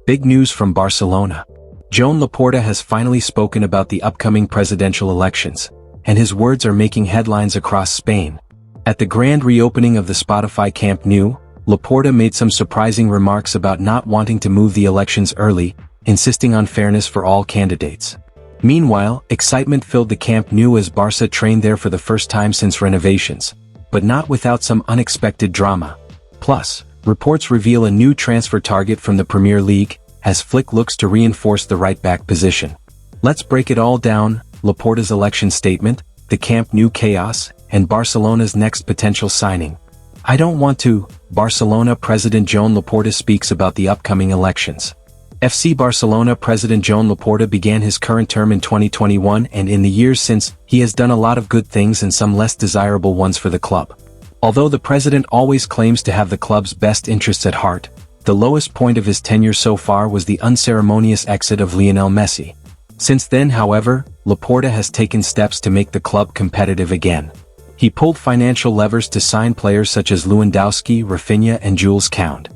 Big news from Barcelona. Joan Laporta has finally spoken about the upcoming presidential elections, and his words are making headlines across Spain. At the grand reopening of the Spotify Camp Nou, Laporta made some surprising remarks about not wanting to move the elections early, insisting on fairness for all candidates. Meanwhile, excitement filled the Camp Nou as Barça trained there for the first time since renovations, but not without some unexpected drama. Plus, reports reveal a new transfer target from the Premier League, as Flick looks to reinforce the right-back position. Let's break it all down: Laporta's election statement, the Camp Nou chaos, and Barcelona's next potential signing. I don't want to. Barcelona President Joan Laporta speaks about the upcoming elections. FC Barcelona President Joan Laporta began his current term in 2021, and in the years since, he has done a lot of good things and some less desirable ones for the club. Although the president always claims to have the club's best interests at heart, the lowest point of his tenure so far was the unceremonious exit of Lionel Messi. Since then, however, Laporta has taken steps to make the club competitive again. He pulled financial levers to sign players such as Lewandowski, Rafinha and Jules Koundé.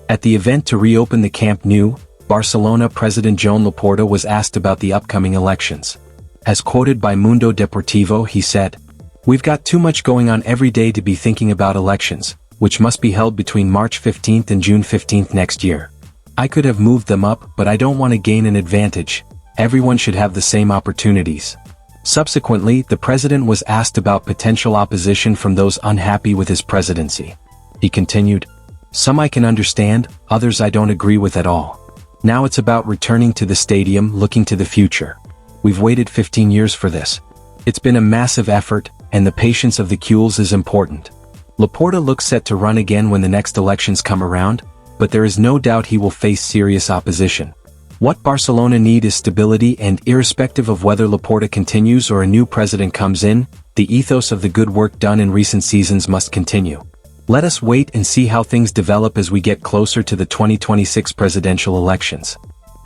At the event to reopen the Camp Nou, Barcelona President Joan Laporta was asked about the upcoming elections. As quoted by Mundo Deportivo, he said, "We've got too much going on every day to be thinking about elections, which must be held between March 15th and June 15th next year. I could have moved them up, but I don't want to gain an advantage. Everyone should have the same opportunities." Subsequently, the president was asked about potential opposition from those unhappy with his presidency. He continued, "Some I can understand, others I don't agree with at all. Now it's about returning to the stadium, looking to the future. We've waited 15 years for this. It's been a massive effort, and the patience of the Gules is important." Laporta looks set to run again when the next elections come around, but there is no doubt he will face serious opposition. What Barcelona need is stability, and irrespective of whether Laporta continues or a new president comes in, the ethos of the good work done in recent seasons must continue. Let us wait and see how things develop as we get closer to the 2026 presidential elections.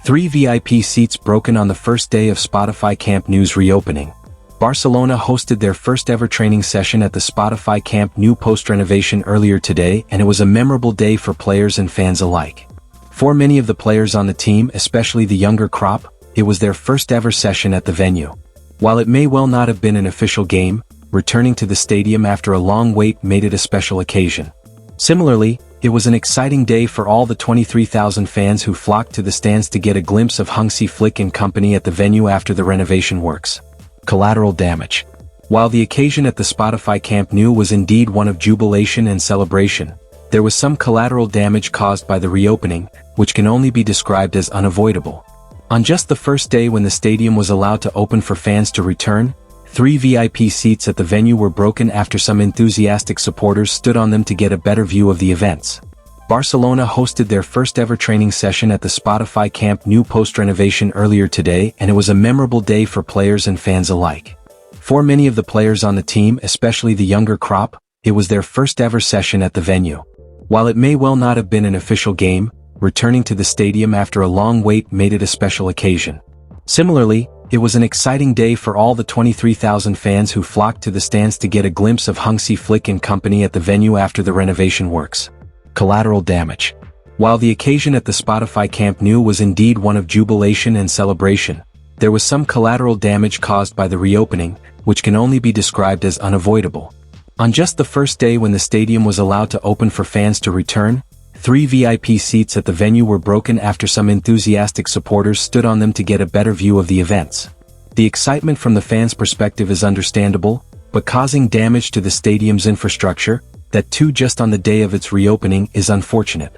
3 VIP seats broken on the first day of Spotify Camp Nou's reopening. Barcelona hosted their first ever training session at the Spotify Camp Nou post-renovation earlier today, and it was a memorable day for players and fans alike. For many of the players on the team, especially the younger crop, it was their first ever session at the venue. While it may well not have been an official game, returning to the stadium after a long wait made it a special occasion. Similarly, it was an exciting day for all the 23,000 fans who flocked to the stands to get a glimpse of Hansi Flick and company at the venue after the renovation works. Collateral damage. While the occasion at the Spotify Camp Nou was indeed one of jubilation and celebration, there was some collateral damage caused by the reopening, which can only be described as unavoidable. On just the first day when the stadium was allowed to open for fans to return, 3 VIP seats at the venue were broken after some enthusiastic supporters stood on them to get a better view of the events. Barcelona hosted their first ever training session at the Spotify Camp Nou post-renovation earlier today, and it was a memorable day for players and fans alike. For many of the players on the team, especially the younger crop, it was their first ever session at the venue. While it may well not have been an official game, returning to the stadium after a long wait made it a special occasion. Similarly, it was an exciting day for all the 23,000 fans who flocked to the stands to get a glimpse of Hansi Flick and company at the venue after the renovation works. Collateral damage. While the occasion at the Spotify Camp Nou was indeed one of jubilation and celebration, there was some collateral damage caused by the reopening, which can only be described as unavoidable. On just the first day when the stadium was allowed to open for fans to return, 3 VIP seats at the venue were broken after some enthusiastic supporters stood on them to get a better view of the events. The excitement from the fans' perspective is understandable, but causing damage to the stadium's infrastructure, that too just on the day of its reopening, is unfortunate.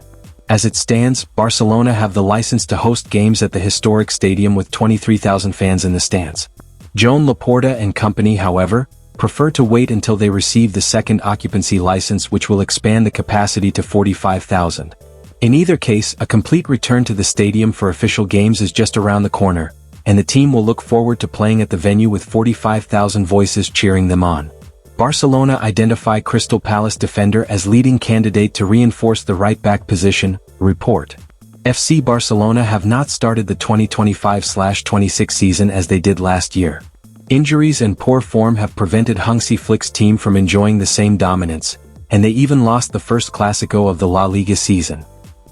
As it stands, Barcelona have the license to host games at the historic stadium with 23,000 fans in the stands. Joan Laporta and company, however, prefer to wait until they receive the second occupancy license, which will expand the capacity to 45,000. In either case, a complete return to the stadium for official games is just around the corner, and the team will look forward to playing at the venue with 45,000 voices cheering them on. Barcelona identify Crystal Palace defender as leading candidate to reinforce the right-back position, report. FC Barcelona have not started the 2025/26 season as they did last year. Injuries and poor form have prevented Hansi Flick's team from enjoying the same dominance, and they even lost the first Clásico of the La Liga season.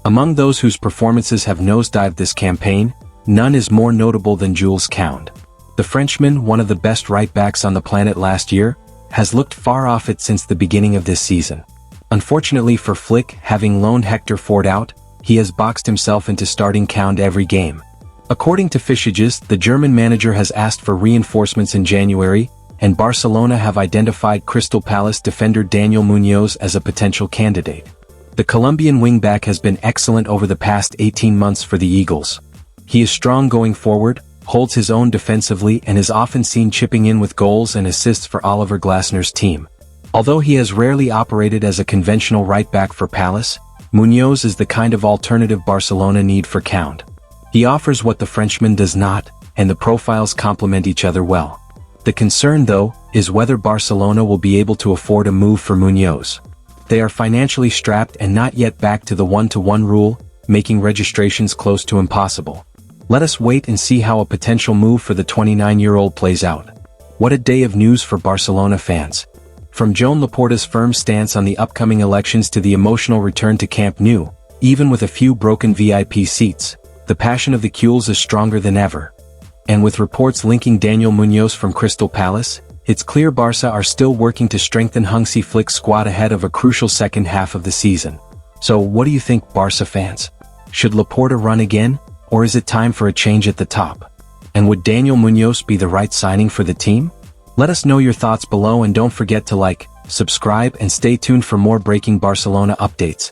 Among those whose performances have nosedived this campaign, none is more notable than Jules Koundé. The Frenchman, one of the best right-backs on the planet last year, has looked far off it since the beginning of this season. Unfortunately for Flick, having loaned Hector Ford out, he has boxed himself into starting Koundé every game. According to Fischages, the German manager has asked for reinforcements in January, and Barcelona have identified Crystal Palace defender Daniel Muñoz as a potential candidate. The Colombian wingback has been excellent over the past 18 months for the Eagles. He is strong going forward, holds his own defensively, and is often seen chipping in with goals and assists for Oliver Glasner's team. Although he has rarely operated as a conventional right-back for Palace, Muñoz is the kind of alternative Barcelona need for Koundé. He offers what the Frenchman does not, and the profiles complement each other well. The concern, though, is whether Barcelona will be able to afford a move for Muñoz. They are financially strapped and not yet back to the 1-to-1 rule, making registrations close to impossible. Let us wait and see how a potential move for the 29-year-old plays out. What a day of news for Barcelona fans. From Joan Laporta's firm stance on the upcoming elections to the emotional return to Camp Nou, even with a few broken VIP seats, the passion of the Gules is stronger than ever. And with reports linking Daniel Muñoz from Crystal Palace, it's clear Barca are still working to strengthen Hansi Flick's squad ahead of a crucial second half of the season. So what do you think, Barca fans? Should Laporta run again, or is it time for a change at the top? And would Daniel Muñoz be the right signing for the team? Let us know your thoughts below and don't forget to like, subscribe and stay tuned for more breaking Barcelona updates.